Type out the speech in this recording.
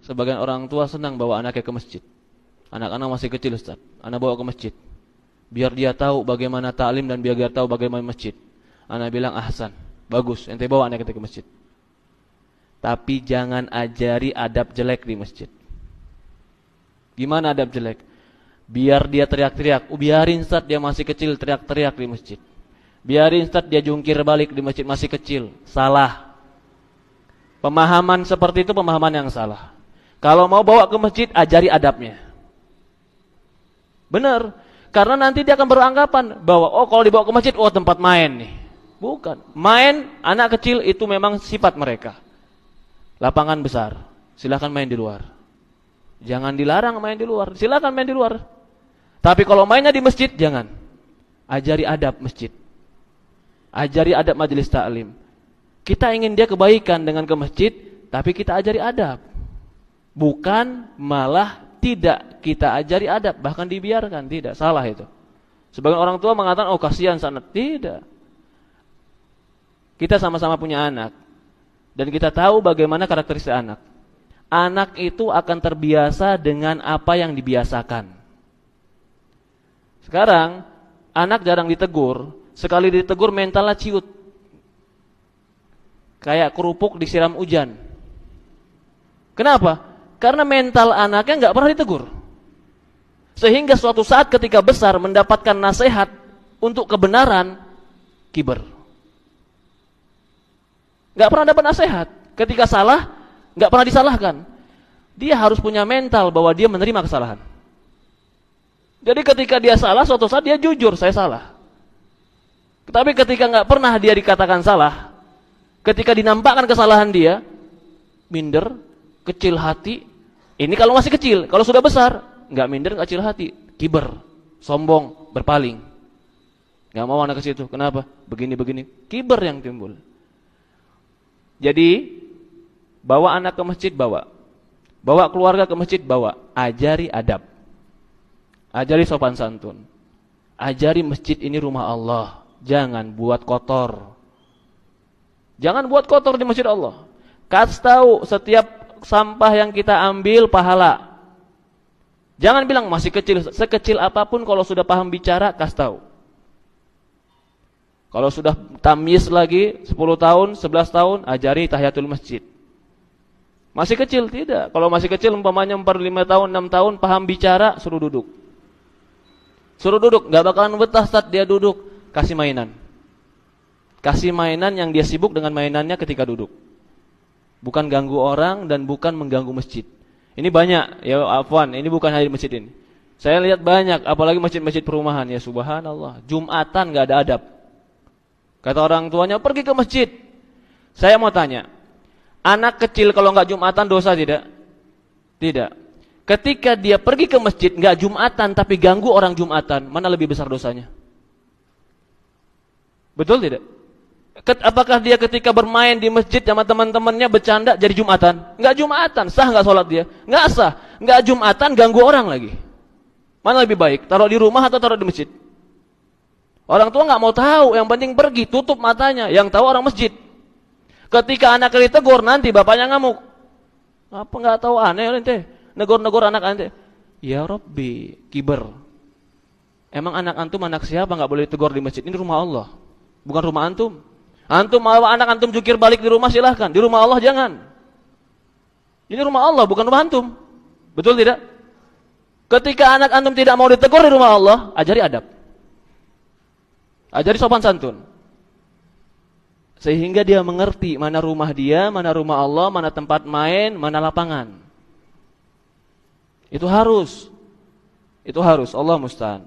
Sebagian orang tua senang bawa anaknya ke masjid. Anak-anak masih kecil, Ustaz. Anak bawa ke masjid. Biar dia tahu bagaimana ta'lim dan biar dia tahu bagaimana masjid. Anak bilang, ahsan, bagus, ente bawa anak kita ke masjid. Tapi jangan ajari adab jelek di masjid. Gimana adab jelek? Biar dia teriak-teriak. Biarin Ustaz dia masih kecil teriak-teriak di masjid. Biarin Ustaz dia jungkir balik di masjid masih kecil. Salah. Pemahaman seperti itu pemahaman yang salah. Kalau mau bawa ke masjid, ajari adabnya. Benar. Karena nanti dia akan beranggapan bahwa oh kalau dibawa ke masjid, oh tempat main nih. Bukan. Main anak kecil itu memang sifat mereka. Lapangan besar. Silakan main di luar. Jangan dilarang main di luar. Silakan main di luar. Tapi kalau mainnya di masjid, jangan. Ajari adab masjid. Ajari adab majelis ta'lim. Kita ingin dia kebaikan dengan ke masjid, tapi kita ajari adab. Bukan malah tidak kita ajari adab, bahkan dibiarkan. Tidak, salah itu. Sebagian orang tua mengatakan, oh kasihan sana. Tidak. Kita sama-sama punya anak. Dan kita tahu bagaimana karakteristik anak. Anak itu akan terbiasa dengan apa yang dibiasakan. Sekarang, anak jarang ditegur. Sekali ditegur mentalnya ciut. Kayak kerupuk disiram hujan. Kenapa? Karena mental anaknya nggak pernah ditegur. Sehingga suatu saat ketika besar mendapatkan nasihat untuk kebenaran, kiber. Nggak pernah dapat nasihat. Ketika salah, nggak pernah disalahkan. Dia harus punya mental bahwa dia menerima kesalahan. Jadi ketika dia salah, suatu saat dia jujur, saya salah. Tapi ketika nggak pernah dia dikatakan salah, ketika dinampakkan kesalahan dia, minder, kecil hati. Ini kalau masih kecil, kalau sudah besar, nggak minder, nggak kecil hati, kiber, sombong, berpaling. Nggak mau anak ke situ. Kenapa? Begini-begini, kiber yang timbul. Jadi bawa anak ke masjid, bawa keluarga ke masjid, bawa. Ajari adab, ajari sopan santun, ajari masjid ini rumah Allah. Jangan buat kotor. Jangan buat kotor di masjid Allah. Kasih tahu setiap sampah yang kita ambil pahala. Jangan bilang masih kecil. Sekecil apapun kalau sudah paham bicara, kasih tahu. Kalau sudah tamyiz lagi 10 tahun, 11 tahun, ajari tahiyatul masjid. Masih kecil tidak. Kalau masih kecil umpamanya 4, 5 tahun, 6 tahun paham bicara, suruh duduk. Suruh duduk, enggak bakalan betah saat dia duduk. Kasih mainan. Kasih mainan yang dia sibuk dengan mainannya ketika duduk. Bukan ganggu orang dan bukan mengganggu masjid. Ini banyak, ya afwan, ini bukan hanya di masjid ini. Saya lihat banyak, apalagi masjid-masjid perumahan, ya subhanallah. Jumatan enggak ada adab. Kata orang tuanya, pergi ke masjid. Saya mau tanya, anak kecil kalau enggak Jumatan dosa tidak? Tidak. Ketika dia pergi ke masjid enggak Jumatan tapi ganggu orang Jumatan, mana lebih besar dosanya? Betul tidak? Apakah dia ketika bermain di masjid sama teman-temannya bercanda jadi Jumatan? Enggak Jumatan, sah enggak sholat dia? Enggak sah. Enggak Jumatan, ganggu orang lagi. Mana lebih baik? Taruh di rumah atau taruh di masjid? Orang tua enggak mau tahu, yang penting pergi, tutup matanya. Yang tahu orang masjid. Ketika anaknya ditegur, nanti bapaknya ngamuk. Apa enggak tahu aneh ente? Negor-negor anak ente. Ya Rabbi, kiber. Emang anak antum anak siapa enggak boleh ditegur di masjid? Ini rumah Allah. Bukan rumah antum. Antum mau anak antum jukir balik di rumah silahkan. Di rumah Allah jangan. Ini rumah Allah bukan rumah antum. Betul tidak? Ketika anak antum tidak mau ditegur di rumah Allah, ajari adab. Ajari sopan santun. Sehingga dia mengerti mana rumah dia, mana rumah Allah, mana tempat main, mana lapangan. Itu harus. Allah musta'an.